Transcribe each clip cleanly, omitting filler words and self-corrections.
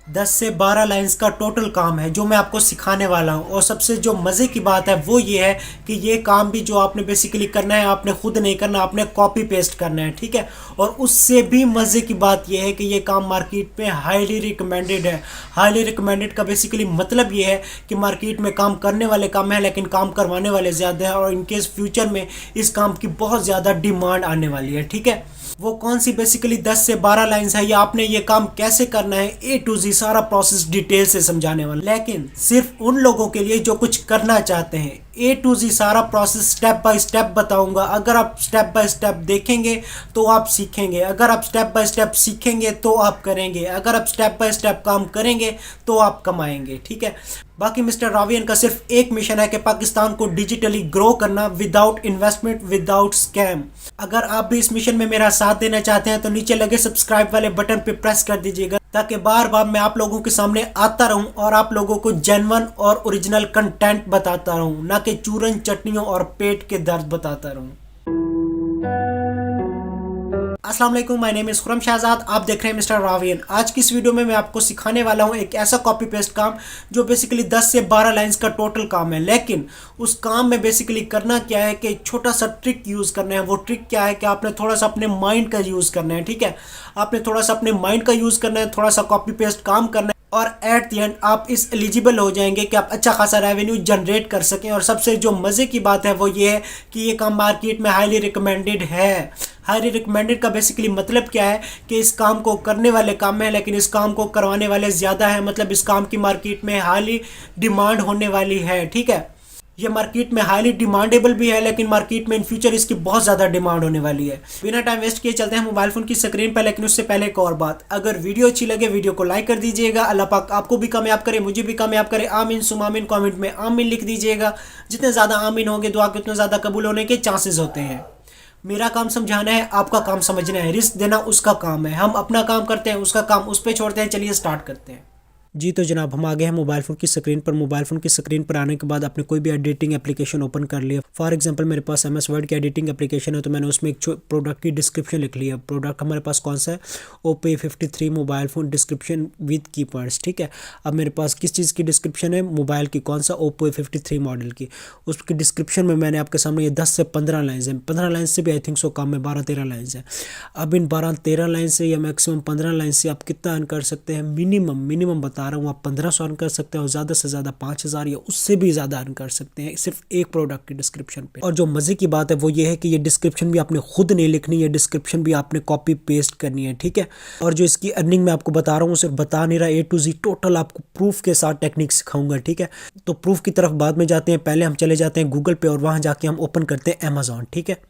10 से 12 लाइंस का टोटल काम है जो मैं आपको सिखाने वाला हूँ। और सबसे जो मज़े की बात है वो ये है कि ये काम भी जो आपने बेसिकली करना है, आपने खुद नहीं करना, आपने कॉपी पेस्ट करना है, ठीक है। और उससे भी मज़े की बात ये है कि ये काम मार्केट में हाईली रिकमेंडेड है। हाईली रिकमेंडेड का बेसिकली मतलब ये है कि मार्केट में काम करने वाले कम है लेकिन काम करवाने वाले ज़्यादा है, और इनकेस फ्यूचर में इस काम की बहुत ज़्यादा डिमांड आने वाली है, ठीक है। वो कौन सी बेसिकली 10 से 12 लाइंस है, या आपने ये काम कैसे करना है, ए टू जी सारा प्रोसेस डिटेल से समझाने वाला, लेकिन सिर्फ उन लोगों के लिए जो कुछ करना चाहते हैं। ए टू जी सारा प्रोसेस स्टेप बाय स्टेप बताऊंगा। अगर आप स्टेप बाय स्टेप देखेंगे तो आप सीखेंगे, अगर आप स्टेप बाय स्टेप सीखेंगे तो आप करेंगे, अगर आप स्टेप बाय स्टेप काम करेंगे तो आप कमाएंगे, ठीक है। बाकी मिस्टर रावियन का सिर्फ एक मिशन है कि पाकिस्तान को डिजिटली ग्रो करना विदाउट इन्वेस्टमेंट, विदाउट स्कैम। अगर आप भी इस मिशन में मेरा साथ देना चाहते हैं तो नीचे लगे सब्सक्राइब वाले बटन पे प्रेस कर दीजिएगा, ताकि बार बार मैं आप लोगों के सामने आता रहूं और आप लोगों को जेन्युइन और ओरिजिनल कंटेंट बताता रहूं, ना कि चूरन चटनियों और पेट के दर्द बताता रहूं। अस्सलाम वालेकुम, my name is Khurram Shahzad. आप देख रहे हैं मिस्टर रावियन। आज की इस वीडियो में मैं आपको सिखाने वाला हूं एक ऐसा कॉपी पेस्ट काम जो बेसिकली 10 से 12 लाइंस का टोटल काम है। लेकिन उस काम में बेसिकली करना क्या है कि एक छोटा सा ट्रिक यूज़ करना है। वो ट्रिक क्या है कि आपने थोड़ा सा अपने माइंड का यूज़ करना है, ठीक है। आपने थोड़ा सा अपने माइंड का यूज़ करना है, थोड़ा सा कॉपी पेस्ट काम करना है, और एट द एंड आप इस एलिजिबल हो जाएंगे कि आप अच्छा खासा रेवेन्यू जनरेट कर सकें। और सबसे जो मज़े की बात है वो ये है कि ये काम मार्केट में हाईली रिकमेंडेड है। हाईली रिकमेंडेड का बेसिकली मतलब क्या है कि इस काम को करने वाले कम है लेकिन इस काम को करवाने वाले ज़्यादा है। मतलब इस काम की मार्केट में हाईली डिमांड होने वाली है, ठीक है। ये मार्केट में हाईली डिमांडेबल भी है लेकिन मार्केट में इन फ्यूचर इसकी बहुत ज़्यादा डिमांड होने वाली है। बिना टाइम वेस्ट किए चलते हैं मोबाइल फ़ोन की स्क्रीन पर। लेकिन उससे पहले एक और बात, अगर वीडियो अच्छी लगे वीडियो को लाइक कर दीजिएगा। अल्लाह पाक आपको भी कामयाब करे, मुझे भी कामयाब करे। आमीन सुम आमीन। कॉमेंट में आमीन लिख दीजिएगा। जितने ज़्यादा आमीन होंगे दुआ के उतने ज़्यादा कबूल होने के चांसेस होते हैं। मेरा काम समझाना है, आपका काम समझना है, रिस्क देना उसका काम है। हम अपना काम करते हैं, उसका काम उस पर छोड़ते हैं। चलिए स्टार्ट करते हैं। जी तो जनाब, हम आ गए हैं मोबाइल फ़ोन की स्क्रीन पर। मोबाइल फ़ोन की स्क्रीन पर आने के बाद आपने कोई भी एडिटिंग एप्लीकेशन ओपन कर लिया। फॉर एग्जांपल मेरे पास MS वर्ड की एडिटिंग एप्लीकेशन है, तो मैंने उसमें एक प्रोडक्ट की डिस्क्रिप्शन लिख ली है। प्रोडक्ट हमारे पास कौन सा है? OP53 mobile phone description with की पॉइंट्स, ठीक है। अब मेरे पास किस चीज़ की डिस्क्रिप्शन है? मोबाइल की। कौन सा? OP53 मॉडल की। उसकी डिस्क्रिप्शन में मैंने आपके सामने ये 10 से 15 लाइन्स हैं। 15 लाइन से भी आई थिंक सो कम है, 12-13 लाइन्स हैं। अब इन 12-13 लाइन से या मैक्सिमम 15 लाइन से आप कितना अर्न कर सकते हैं? मिनिमम बता रहा हूँ, आप 1500 अर्न कर सकते हैं और ज़्यादा से ज़्यादा 5000 या उससे भी ज़्यादा अर्न कर सकते हैं सिर्फ एक प्रोडक्ट की डिस्क्रिप्शन पे। और जो मज़े की बात है वो ये है कि ये डिस्क्रिप्शन भी आपने खुद नहीं लिखनी है, डिस्क्रिप्शन भी आपने कॉपी पेस्ट करनी है, ठीक है। और जो इसकी अर्निंग मैं आपको बता रहा हूँ सिर्फ बता नहीं रहा, A to Z टोटल आपको प्रूफ के साथ टेक्निक सिखाऊंगा, ठीक है। तो प्रूफ की तरफ बाद में जाते हैं। पहले हम चले जाते हैं गूगल पे और वहाँ जाके हम ओपन करते हैं अमेज़ॉन, ठीक है।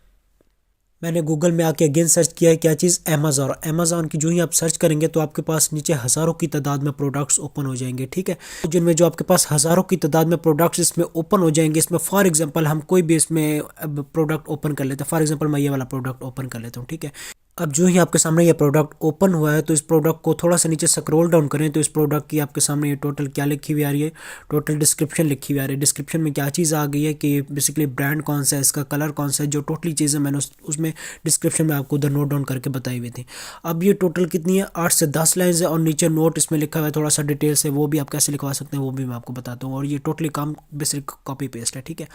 मैंने गूगल में आके अगेन सर्च किया है क्या चीज़? अमेज़ॉन। अमेज़ॉन की जो ही आप सर्च करेंगे तो आपके पास नीचे हज़ारों की तादाद में प्रोडक्ट्स ओपन हो जाएंगे, ठीक है। जिनमें जो आपके पास हज़ारों की तादाद में प्रोडक्ट्स इसमें ओपन हो जाएंगे। इसमें फॉर एग्जांपल हम कोई भी इसमें प्रोडक्ट ओपन कर लेते हैं। फॉर एग्जांपल मैं ये वाला प्रोडक्ट ओपन कर लेता हूँ, ठीक है। अब जो ही आपके सामने ये प्रोडक्ट ओपन हुआ है तो इस प्रोडक्ट को थोड़ा सा नीचे स्क्रॉल डाउन करें तो इस प्रोडक्ट की आपके सामने ये टोटल क्या लिखी हुई आ रही है? टोटल डिस्क्रिप्शन लिखी हुई आ रही है। डिस्क्रिप्शन में क्या चीज़ आ गई है कि बेसिकली ब्रांड कौन सा है, इसका कलर कौन सा है, जो टोटली चीज़ें मैंने उसमें डिस्क्रिप्शन में आपको उधर नोट डाउन करके बताई हुई थी। अब ये टोटल कितनी है? 8 से 10 लाइन्स है और नीचे नोट इसमें लिखा हुआ है थोड़ा सा डिटेल्स है, वो भी आप कैसे लिखवा सकते हैं वो भी मैं आपको बताता हूँ। और ये टोटली काम बेसिक कॉपी पेस्ट है, ठीक है।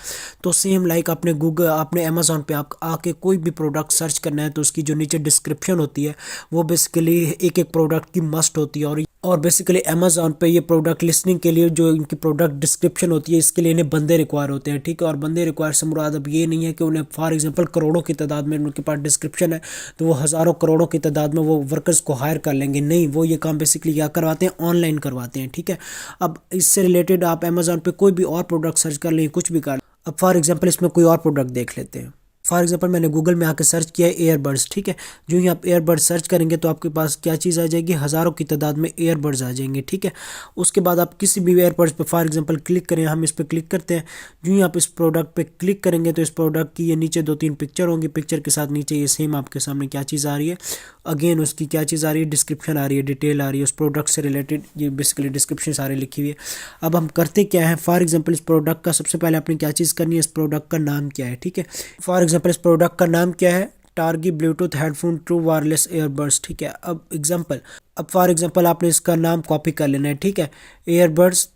तो सेम लाइक आपने अमेज़ॉन पे आप आके कोई भी प्रोडक्ट सर्च करना है तो उसकी जो नीचे डिस्क्रिप्शन होती है वो बेसिकली एक एक प्रोडक्ट की मस्ट होती है। और बेसिकली अमेज़ॉन पे ये प्रोडक्ट लिस्टिंग के लिए जो इनकी प्रोडक्ट डिस्क्रिप्शन होती है इसके लिए इन्हें बंदे रिक्वायर होते हैं, ठीक है। और बंदे रिक्वायर से मुराद अब ये नहीं है कि उन्हें फॉर एग्जांपल करोड़ों की तादाद में उनके पास डिस्क्रिप्शन है तो वो हज़ारों करोड़ों की तादाद में वो वर्कर्स को हायर कर लेंगे। नहीं, वो ये काम बेसिकली क्या करवाते हैं? ऑनलाइन करवाते हैं, ठीक है। अब इससे रिलेटेड आप अमेज़ॉन पे कोई भी और प्रोडक्ट सर्च कर लें, कुछ भी कर। अब फॉर एग्जाम्पल इसमें कोई और प्रोडक्ट देख लेते हैं। फॉर एग्जांपल मैंने गूगल में आके सर्च किया है एयरबड्स, ठीक है। जो ही आप एयरबड्स सर्च करेंगे तो आपके पास क्या चीज़ आ जाएगी? हज़ारों की तादाद में एयरबड्स आ जाएंगे, ठीक है। उसके बाद आप किसी भी एयरबड्स पे फॉर एग्जांपल क्लिक करें, हम इस पर क्लिक करते हैं। जो ही आप इस प्रोडक्ट पे क्लिक करेंगे तो इस प्रोडक्ट की ये नीचे 2-3 पिक्चर होंगी। पिक्चर के साथ नीचे ये सेम आपके सामने क्या चीज़ आ रही है? अगेन उसकी क्या चीज़ आ रही है? डिस्क्रिप्शन आ रही है, डिटेल आ रही है उस प्रोडक्ट से रिलेटेड। ये बेसिकली डिस्क्रिप्शन सारी लिखी हुई है। अब हम करते क्या है? फॉर एग्जांपल इस प्रोडक्ट का सबसे पहले आपने क्या चीज़ करनी है? इस प्रोडक्ट का नाम क्या है, ठीक है। फॉर एग्जांपल इस प्रोडक्ट का नाम क्या है? टारगी Bluetooth headphone true wireless earbuds, ठीक है। अब फॉर एग्जांपल आपने इसका नाम कॉपी कर लेना है, ठीक है, ईयरबड्स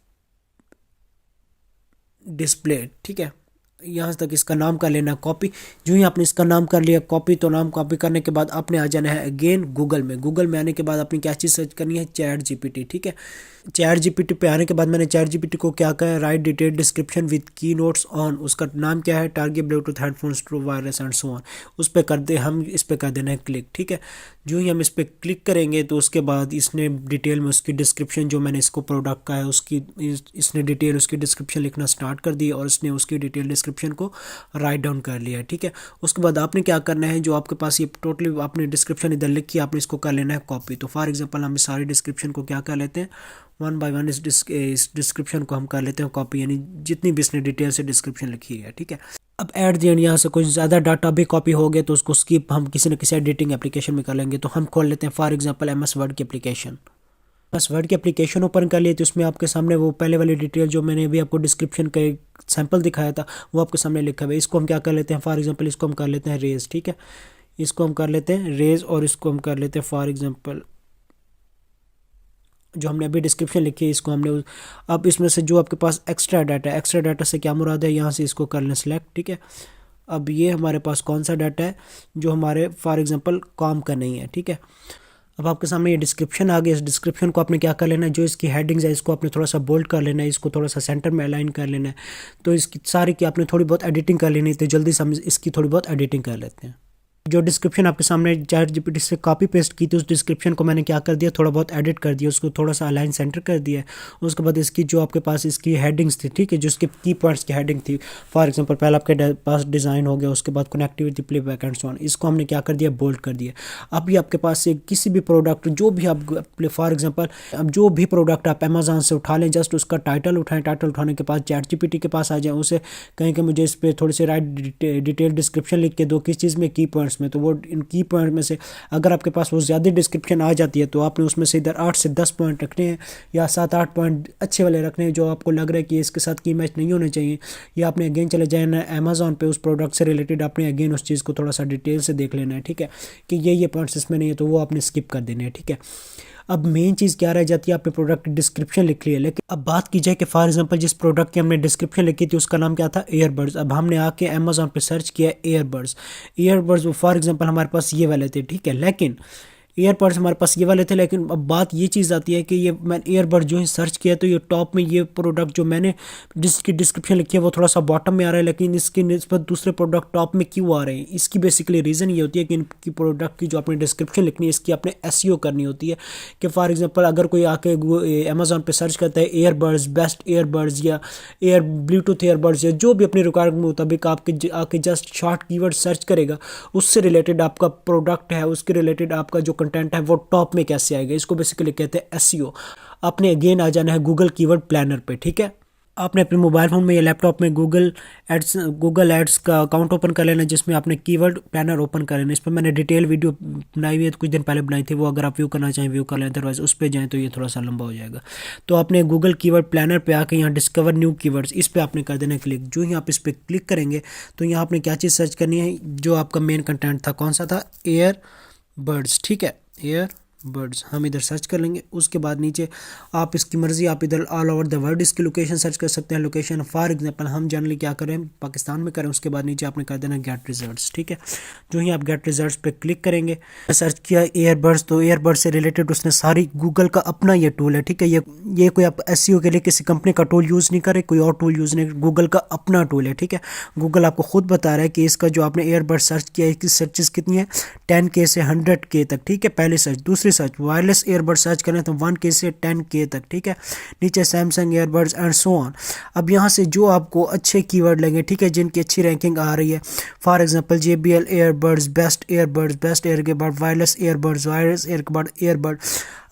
डिस्प्ले, ठीक है, यहाँ तक इसका नाम कर लेना कॉपी। जो ही आपने इसका नाम कर लिया कॉपी, तो नाम कॉपी करने के बाद आपने आ जाना है अगेन गूगल में आने के बाद अपनी क्या चीज़ सर्च करनी है, चैट जीपीटी, ठीक है। चैट जीपीटी पे आने के बाद मैंने चैट जीपीटी को क्या कहा है, राइट डिटेल डिस्क्रिप्शन विद की नोट्स ऑन, उसका नाम क्या है, target Bluetooth headphones true wireless and so on. उस पर हम इस पर कर देना है क्लिक, ठीक है। जो ही हम इस पर क्लिक करेंगे तो उसके बाद इसने डिटेल में उसकी डिस्क्रिप्शन जो मैंने इसको प्रोडक्ट का है उसकी इसने डिटेल उसकी डिस्क्रिप्शन लिखना स्टार्ट कर दी और इसने उसकी डिटेल डिस्क्रिप्शन को राइट डाउन कर लिया, ठीक है। उसके बाद आपने क्या करना है, जो आपके पास ये टोटली आपने डिस्क्रिप्शन इधर लिखी आपने इसको कर लेना है कॉपी। तो फॉर एग्जांपल हम इस सारी डिस्क्रिप्शन को क्या कर लेते हैं, वन बाय वन इस डिस्क्रिप्शन को हम कर लेते हैं कॉपी, यानी जितनी भी इसने डिटेल से डिस्क्रिप्शन लिखी है, ठीक है। अब एट दी एंड यहाँ से कुछ ज़्यादा डाटा भी कॉपी हो गए तो उसको स्किप हम किसी न किसी एडिटिंग एप्लीकेशन में कर लेंगे। तो हम खोल लेते हैं फॉर एग्जांपल MS वर्ड की एप्लीकेशन। बस वर्ड की एप्लीकेशन ओपन कर लिए तो उसमें आपके सामने वो पहले वाली डिटेल जो मैंने अभी आपको डिस्क्रिप्शन का एक सैंपल दिखाया था वो आपके सामने लिखा हुआ है। इसको हम क्या कर लेते हैं, फॉर एग्जांपल इसको हम कर लेते हैं रेज, ठीक है। इसको हम कर लेते हैं रेज और इसको हम कर लेते हैं फॉर एग्जांपल जो हमने अभी डिस्क्रिप्शन लिखी है इसको हमने अब इसमें से जो आपके पास एक्स्ट्रा डाटा से क्या मुराद है, यहाँ से इसको कर लें सेलेक्ट, ठीक है। अब ये हमारे पास कौन सा डाटा है जो हमारे फॉर एग्जांपल काम का नहीं है, ठीक है। अब आपके सामने ये डिस्क्रिप्शन आ गया। इस डिस्क्रिप्शन को आपने क्या कर लेना है, जो इसकी हेडिंग्स है इसको आपने थोड़ा सा बोल्ड कर लेना है, इसको थोड़ा सा सेंटर में अलाइन कर लेना है। तो इसकी सारी की आपने थोड़ी बहुत एडिटिंग कर लेनी है। तो जल्दी से हम इसकी थोड़ी बहुत एडिटिंग कर लेते हैं। जो डिस्क्रिप्शन आपके सामने चैट जीपीटी से कॉपी पेस्ट की थी उस डिस्क्रिप्शन को मैंने क्या कर दिया, थोड़ा बहुत एडिट कर दिया, उसको थोड़ा सा अलाइन सेंटर कर दिया। उसके बाद इसकी जो आपके पास इसकी हेडिंग्स थी, ठीक है, जो इसके की पॉइंट्स की हेडिंग थी, फॉर एग्जांपल पहले आपके पास डिज़ाइन हो गया, उसके बाद connectivity playback and so on, इसको हमने क्या कर दिया, बोल्ड कर दिया। अब ये आपके पास से किसी भी प्रोडक्ट जो भी आप फॉर एग्जाम्पल अब जो भी प्रोडक्ट आप अमेजोन से उठा लें, जस्ट उसका टाइटल उठाएं, टाइटल उठाने के बाद चैट जीपीटी के पास आ जाएँ, उसे कहें कि मुझे इस पर थोड़ी सी राइट डिटेल डिस्क्रिप्शन लिख के दो, किस चीज़ में, की पॉइंट्स में। तो वो की पॉइंट में से अगर आपके पास वो ज़्यादा डिस्क्रिप्शन आ जाती है तो आपने उसमें से इधर 8 से 10 पॉइंट रखने हैं या 7-8 पॉइंट अच्छे वाले रखने हैं जो आपको लग रहा है कि इसके साथ की मैच नहीं होने चाहिए। या आपने अगेन चले जाना है अमेजोन पे, उस प्रोडक्ट से रिलेटेड आपने अगेन उस चीज़ को थोड़ा सा डिटेल से देख लेना है, ठीक है, कि ये पॉइंट्स इसमें नहीं है तो वो आपने स्किप कर देने हैं, ठीक है। अब मेन चीज़ क्या रह जाती है, आपने प्रोडक्ट डिस्क्रिप्शन लिख लिया, लेकिन अब बात की जाए कि फॉर एग्जांपल जिस प्रोडक्ट की हमने डिस्क्रिप्शन लिखी थी उसका नाम क्या था, ईयरबड्स। अब हमने आके अमेजोन पे सर्च किया ईयरबड्स फॉर एग्जांपल हमारे पास ये वाले थे, ठीक है, लेकिन ईयरबड्स हमारे पास ये वाले थे। लेकिन अब बात ये चीज़ आती है कि ये मैंने ईयरबड जो है सर्च किया तो ये टॉप में ये प्रोडक्ट जो मैंने जिसकी डिस्क्रिप्शन लिखी है वो थोड़ा सा बॉटम में आ रहा है, लेकिन इसकी निस्बत दूसरे प्रोडक्ट टॉप में क्यों आ रहे हैं। इसकी बेसिकली रीज़न ये होती है कि इनकी प्रोडक्ट की जो आपने डिस्क्रिप्शन लिखनी है इसकी आपने एसईओ करनी होती है। कि फॉर एग्जांपल अगर कोई आके अमेजोन पे सर्च करता है ईयरबड्स, बेस्ट ईयरबड्स या ब्लूटूथ ईयरबड्स या जो भी अपनी रिक्वायरमेंट के मुताबिक आपके आके जस्ट शॉर्ट कीवर्ड सर्च करेगा, उससे रिलेटेड आपका प्रोडक्ट है, उसके रिलेटेड आपका जो कंटेंट है वो टॉप में कैसे आएगा, इसको बेसिकली कहते हैं एसईओ। आपने अगेन आ जाना है गूगल कीवर्ड प्लानर पे, ठीक है। आपने अपने मोबाइल फ़ोन में या लैपटॉप में गूगल एड्स का अकाउंट ओपन कर लेना जिसमें आपने कीवर्ड प्लानर ओपन कर लेना। इस पर मैंने डिटेल वीडियो बनाई हुई है, कुछ दिन पहले बनाई थी, वो अगर आप व्यू करना चाहें व्यू कर लें, अदरवाइज उस पर जाएँ तो ये थोड़ा सा लंबा हो जाएगा। तो आपने गूगल कीवर्ड प्लानर पे आके यहाँ डिस्कवर न्यू कीवर्ड्स इस पर आपने कर देना क्लिक। जो ही आप इस पर क्लिक करेंगे तो यहाँ आपने क्या चीज़ सर्च करनी है, जो आपका मेन कंटेंट था कौन सा था, ईयरबड्स, ठीक है, ईयरबड्स हम इधर सर्च कर लेंगे। उसके बाद नीचे आप इसकी मर्ज़ी आप इधर ऑल ओवर द वर्ल्ड इसकी लोकेशन सर्च कर सकते हैं। लोकेशन फॉर एग्जांपल हम जनरली क्या करें, पाकिस्तान में करें। उसके बाद नीचे आपने कर देना गेट रिजल्ट्स, ठीक है। जो ही आप गेट रिजल्ट्स पे क्लिक करेंगे, सर्च किया ईयरबड्स, तो ईयरबड्स से रिलेटेड उसने सारी गूगल का अपना ये टूल है, ठीक है। ये कोई आप एसईओ के लिए किसी कंपनी का टूल यूज़ नहीं करे, कोई और टूल यूज़ नहीं, गूगल का अपना टूल है, ठीक है। गूगल आपको खुद बता रहा है कि इसका जो आपने ईयरबड सर्च किया है इसकी सर्चेस कितनी है, 10K से 100K तक, ठीक है, पहली सर्च। दूसरी सर्च वायरलेस ईयरबड सर्च करें तो 1K से 10K तक, ठीक है। नीचे Samsung earbuds and so on. अब यहाँ से जो आपको अच्छे कीवर्ड लगे, ठीक है, जिनकी अच्छी रैंकिंग आ रही है, for example JBL earbuds, best earbud, wireless earbud.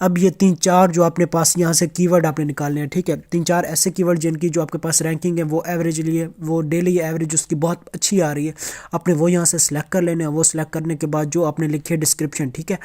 अब ये 3-4 जो आपने पास यहाँ से कीवर्ड आपने निकालने हैं, ठीक है। 3-4 ऐसे कीवर्ड जिनकी जो आपके पास रैंकिंग है वो एवरेजली है, वो डेली एवरेज उसकी बहुत अच्छी आ रही है, आपने वो यहाँ से सिलेक्ट कर लेने हैं। वो सिलेक्ट करने के बाद जो आपने लिखी है डिस्क्रिप्शन, ठीक है,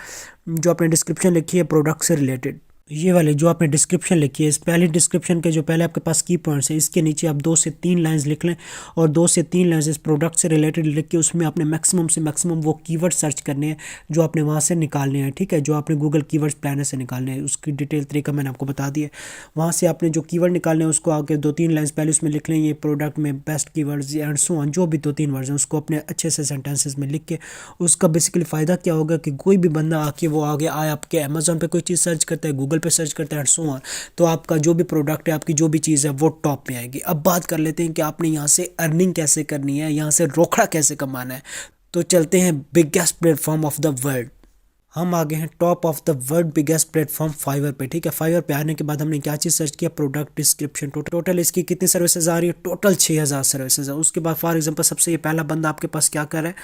जो आपने डिस्क्रिप्शन लिखी है प्रोडक्ट से रिलेटेड, ये वाले जो आपने डिस्क्रिप्शन लिखी है, इस पहले डिस्क्रिप्शन के जो पहले आपके पास की पॉइंट्स हैं, इसके नीचे आप 2 से 3 लाइंस लिख लें और 2 से 3 लाइंस इस प्रोडक्ट से रिलेटेड लिख के उसमें आपने मैक्सिमम से मैक्सिमम वो कीवर्ड सर्च करने हैं जो आपने वहाँ से निकालने हैं, ठीक है, जो आपने गूगल कीवर्ड्स प्लानर से निकालने हैं। उसकी डिटेल तरीका मैंने आपको बता दिया। वहाँ से आपने जो कीवर्ड निकालने हैं उसको आगे 2-3 लाइंस पहले उसमें लिख लें, ये प्रोडक्ट में best keywords and so on, जो भी 2-3 वर्ड हैं उसको अपने अच्छे से सेंटेंसेस में लिख के उसका बेसिकली फ़ायदा क्या होगा कि कोई भी बंदा आके वो आगे आए आपके अमेजोन पे कोई चीज़ सर्च करता है, गूगल पे सर्च करता है एंड सो ऑन, तो आपका जो भी प्रोडक्ट है, आपकी जो भी चीज़ है वो टॉप पे आएगी। अब बात कर लेते हैं कि आपने यहाँ से अर्निंग कैसे करनी है, यहाँ से रोकड़ा कैसे कमाना है। तो चलते हैं biggest platform of the world. हम आ गए हैं top of the world biggest platform Fiverr पे, ठीक है। फाइवर पे आने के बाद हमने क्या चीज़ सर्च किया, प्रोडक्ट डिस्क्रिप्शन। टोटल इसकी कितनी सर्विसेज आ रही है, टोटल 6000 सर्विसेज है। उसके बाद फॉर एग्जांपल सबसे ये पहला बंदा आपके पास क्या कर रहा है,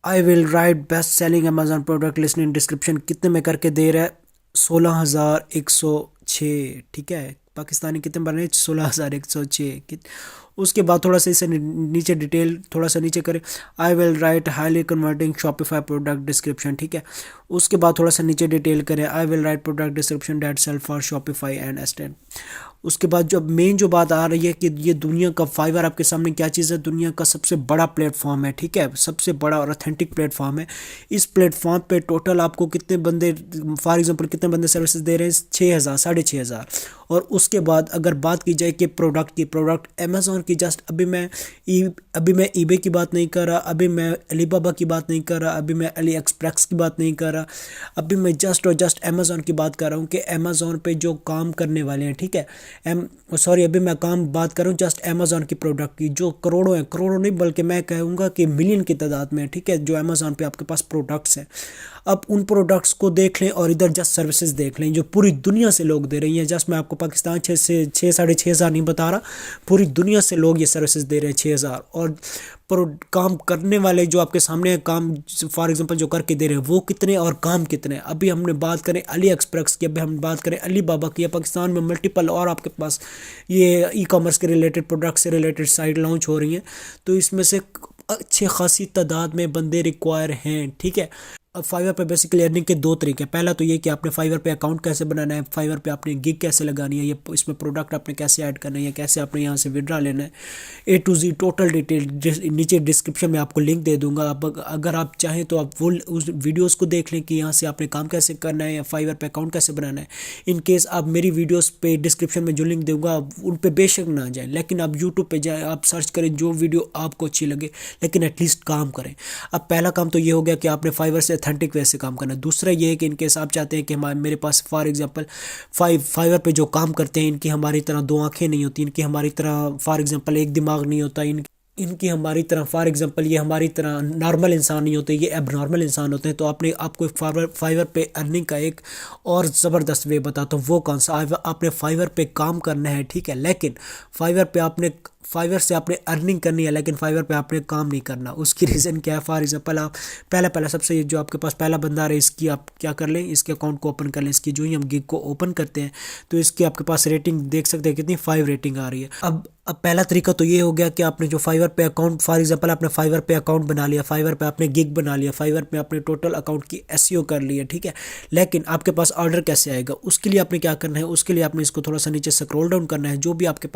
आई will right best selling Amazon product listing description, कितने में करके दे रहा है, 16,106, ठीक है। पाकिस्तानी कितने बन रहे हैं, 16,106। उसके बाद थोड़ा सा इसे नीचे डिटेल थोड़ा सा नीचे करें, I will write highly converting Shopify product description, ठीक है। उसके बाद थोड़ा सा नीचे डिटेल करें, I will write product description that sell for Shopify and assistant. उसके बाद जो मेन जो बात आ रही है कि ये दुनिया का फाइवर आपके सामने क्या चीज़ है, दुनिया का सबसे बड़ा प्लेटफॉर्म है, ठीक है, सबसे बड़ा और ऑथेंटिक प्लेटफॉर्म है। इस प्लेटफॉर्म पे टोटल आपको कितने बंदे, फॉर एग्जांपल कितने बंदे सर्विसेज दे रहे हैं, 6000, 6500। और उसके बाद अगर बात की जाए कि प्रोडक्ट अमेजोन की, जस्ट अभी मैं ईबे की बात नहीं कर रहा, अभी मैं अलीबाबा की बात नहीं कर रहा, अभी मैं अली एक्सप्रेस की बात नहीं कर रहा, अभी मैं जस्ट और जस्ट अमेजोन की बात कर रहा हूँ कि अमेजोन पे जो काम करने वाले हैं, ठीक है, अभी मैं बात कर रहा हूँ जस्ट अमेजोन की प्रोडक्ट की, जो करोड़ों हैं, करोड़ों नहीं बल्कि मैं कहूँगा कि मिलियन की तादाद में, ठीक है, जो अमेजोन पे आपके पास प्रोडक्ट्स हैं। अब उन प्रोडक्ट्स को देख लें और इधर जस्ट सर्विसेज देख लें जो पूरी दुनिया से लोग दे रही हैं। जस्ट मैं आपको पाकिस्तान 6 से 6 साढ़े 6 हज़ार नहीं बता रहा, पूरी दुनिया से लोग ये सर्विसेज दे रहे हैं 6000। और पर काम करने वाले जो आपके सामने काम फॉर एग्जांपल जो करके दे रहे हैं वो कितने और काम कितने। अभी हमने बात करें अली एक्सप्रेस की, अभी हम बात करें अली बाबा की, पाकिस्तान में मल्टीपल और आपके पास ये ई कॉमर्स के रिलेटेड प्रोडक्ट से रिलेटेड साइट लॉन्च हो रही हैं, तो इसमें से अच्छी खासी तादाद में बंदे रिक्वायर हैं, ठीक है। अब फाइवर पे बेसिकली अर्निंग के 2 तरीके। पहला तो ये कि आपने फाइवर पे अकाउंट कैसे बनाना है, फाइवर पे आपने गिग कैसे लगानी है, ये इसमें प्रोडक्ट आपने कैसे ऐड करना है, या कैसे आपने यहाँ से विड्रा लेना है, ए टू जी टोटल डिटेल नीचे डिस्क्रिप्शन में आपको लिंक दे दूंगा। अब अगर आप चाहें तो आप वो उस वीडियोस को देख लें कि यहाँ से आपने काम कैसे करना है या फाइवर पे अकाउंट कैसे बनाना है। इन केस आप मेरी वीडियोस पे डिस्क्रिप्शन में जो लिंक दूंगा उन पे बेशक ना जाएं, लेकिन आप यूट्यूब पे जाएँ, आप सर्च करें जो वीडियो आपको अच्छी लगे, लेकिन एटलीस्ट काम करें। अब पहला काम तो ये हो गया कि आपने फाइवर से ऑथेंटिक वे से काम करना है। दूसरा ये है कि इनकेस आप चाहते हैं कि मेरे पास फॉर एग्जांपल फाइवर पे जो काम करते हैं इनकी हमारी तरह 2 आंखें नहीं होती, इनकी हमारी तरह फॉर एग्जांपल एक दिमाग नहीं होता, इनकी हमारी तरह फॉर एग्जांपल ये हमारी तरह नॉर्मल इंसान नहीं होते, ये एबनॉर्मल इंसान होते हैं। तो आपको फाइवर पे अर्निंग का एक और ज़बरदस्त वे बताता हूँ, वो कौन सा। आपने फाइवर पे काम करना है, ठीक है, लेकिन फाइवर से आपने अर्निंग करनी है, लेकिन फाइवर पे आपने काम नहीं करना। उसकी रीज़न क्या है, फॉर एग्जांपल आप पहला सबसे जो आपके पास पहला बंदा आ रहा है, इसकी आप क्या कर लें, इसके अकाउंट को ओपन कर लें। इसकी जो ही हम गिग को ओपन करते हैं तो इसकी आपके पास रेटिंग देख सकते हैं कितनी, 5 रेटिंग आ रही है। अब पहला तरीका तो ये हो गया कि आपने जो फाइवर पे अकाउंट, फॉर एग्जांपल आपने फाइवर पे अकाउंट बना लिया, फाइवर पे आपने गिग बना लिया, फाइवर पे आपने टोटल अकाउंट की एसईओ कर ली है, ठीक है, लेकिन आपके पास ऑर्डर कैसे आएगा, उसके लिए आपने क्या करना है, उसके लिए आपने इसको थोड़ा सा नीचे स्क्रॉल डाउन करना है। जो भी आपके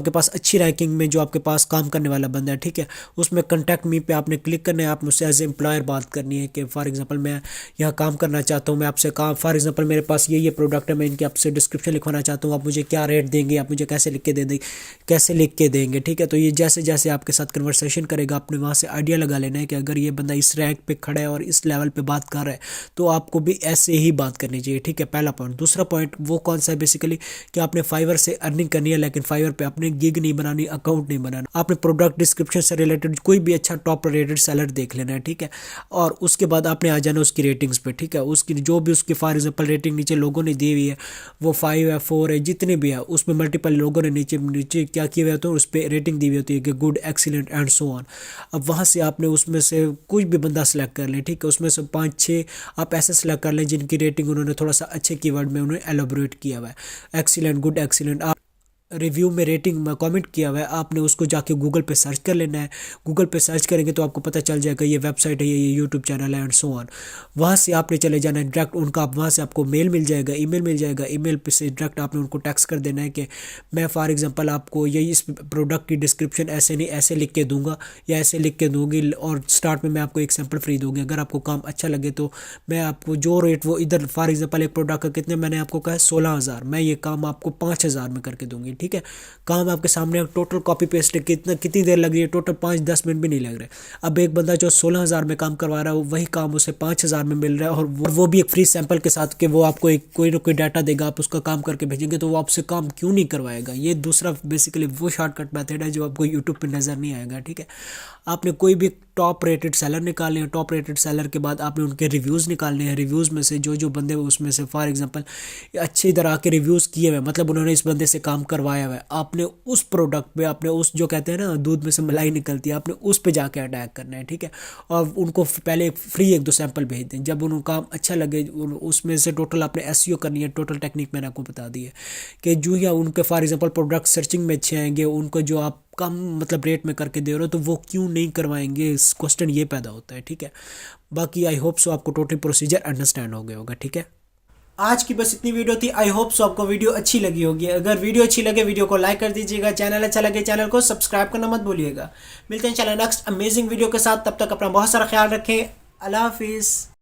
पास अच्छी रैंकिंग में जो आपके पास काम करने वाला बंदा है, ठीक है, उसमें कॉन्टैक्ट मी पे आपने क्लिक करना है। आप मुझसे एज एम्प्लॉयर बात करनी है कि फॉर एग्जांपल मैं यहाँ काम करना चाहता हूँ, मैं आपसे काम, फॉर एग्जांपल मेरे पास ये प्रोडक्ट है, मैं इनके आपसे डिस्क्रिप्शन लिखवाना चाहता हूँ, आप मुझे क्या रेट देंगे, आप मुझे कैसे लिख के देंगे, ठीक है। तो ये जैसे जैसे आपके साथ कन्वर्सेशन करेगा, आपने वहाँ से आइडिया लगा लेना है कि अगर ये बंदा इस रैंक पे खड़ा है और इस लेवल पे बात कर रहा है तो आपको भी ऐसे ही बात करनी चाहिए, ठीक है, पहला पॉइंट। दूसरा पॉइंट वो कौन सा है, बेसिकली कि आपने फाइवर से अर्निंग करनी है, लेकिन फाइवर पे आपने गिग नहीं बनानी, अकाउंट नहीं बनाना। आपने प्रोडक्ट डिस्क्रिप्शन से रिलेटेड कोई भी अच्छा टॉप रेटेड सेलर देख लेना है, ठीक है, और उसके बाद आपने आ जाना उसकी रेटिंग्स पे, ठीक है, उसकी जो भी उसकी फॉर एग्जांपल रेटिंग नीचे लोगों ने दी हुई है, वो 5 है, 4 है, जितनी भी है, उसमें मल्टीपल लोगों ने नीचे नीचे क्या किया हुआ, तो उस पर रेटिंग दी हुई होती है कि good, excellent and so on. अब वहाँ से आपने उसमें से कुछ भी बंदा सेलेक्ट कर लें, ठीक है, उसमें से 5-6 आप ऐसे सेलेक्ट कर लें जिनकी रेटिंग उन्होंने थोड़ा सा अच्छे कीवर्ड में उन्होंने एलोबरेट किया हुआ है, एक्सीलेंट, गुड, एक्सीलेंट। रिव्यू में रेटिंग में कमेंट किया हुआ है, आपने उसको जाके गूगल पे सर्च कर लेना है। गूगल पे सर्च करेंगे तो आपको पता चल जाएगा ये वेबसाइट है, ये यूट्यूब चैनल है एंड सो ऑन। वहाँ से आपने चले जाना है डायरेक्ट उनका, आप वहाँ से आपको मेल मिल जाएगा, ईमेल मिल जाएगा। ईमेल पे से डायरेक्ट आपने उनको टेक्स्ट कर देना है कि मैं फॉर एग्जांपल आपको यही इस प्रोडक्ट की डिस्क्रिप्शन ऐसे नहीं ऐसे लिख के दूंगा या ऐसे लिख के दूंगी, और स्टार्ट में मैं आपको एक सैंपल फ्री दूंगी। अगर आपको काम अच्छा लगे तो मैं आपको जो रेट वो इधर फॉर एग्जांपल एक प्रोडक्ट का कितने मैंने आपको कहा 16,000, मैं ये काम आपको 5,000 में करके दूंगी। ठीक है, काम आपके सामने, टोटल कॉपी पेस्ट कितनी देर लग रही है, टोटल 5-10 मिनट भी नहीं लग रहे। अब एक बंदा जो 16,000 में काम करवा रहा है वही काम उसे 5,000 में मिल रहा है, और वो भी एक फ्री सैंपल के साथ कि वो आपको एक कोई ना कोई डाटा देगा, आप उसका काम करके भेजेंगे तो वो आपसे काम क्यों नहीं करवाएगा। ये दूसरा बेसिकली वो शॉर्टकट मेथड है जो आपको यूट्यूब पे नज़र नहीं आएगा। ठीक है, आपने कोई भी टॉप रेटेड सेलर निकालने हैं, टॉप रेटेड सेलर के बाद आपने उनके रिव्यूज़ निकालने हैं। रिव्यूज़ में से जो जो बंदे उसमें से फॉर एग्जांपल अच्छी तरह के रिव्यूज़ किए हुए, मतलब उन्होंने इस बंदे से काम करवाया हुआ है, आपने उस प्रोडक्ट पे, आपने उस जो कहते हैं ना दूध में से मलाई निकलती है, आपने उस पे जाके अटैक करना है। ठीक है, और उनको पहले फ्री 1-2 सैंपल भेज दें। जब उनको काम अच्छा लगे उसमें से टोटल आपने एसईओ करनी है। टोटल टेक्निक मैंने आपको बता दी है कि जो या उनके फॉर एग्जांपल प्रोडक्ट सर्चिंग में अच्छे आएंगे, उनको जो आप कम मतलब रेट में करके दे रहे हो तो वो क्यों नहीं करवाएंगे, इस क्वेश्चन ये पैदा होता है। ठीक है, बाकी आई होप सो आपको टोटल प्रोसीजर अंडरस्टैंड हो गया होगा। ठीक है, आज की बस इतनी वीडियो थी। आई होप सो आपको वीडियो अच्छी लगी होगी। अगर वीडियो अच्छी लगे वीडियो को लाइक कर दीजिएगा, चैनल अच्छा लगे चैनल को सब्सक्राइब करना मत भूलिएगा। मिलते हैं चैनल नेक्स्ट अमेजिंग वीडियो के साथ, तब तक अपना बहुत सारा ख्याल रखें। अल्लाह हाफिज़।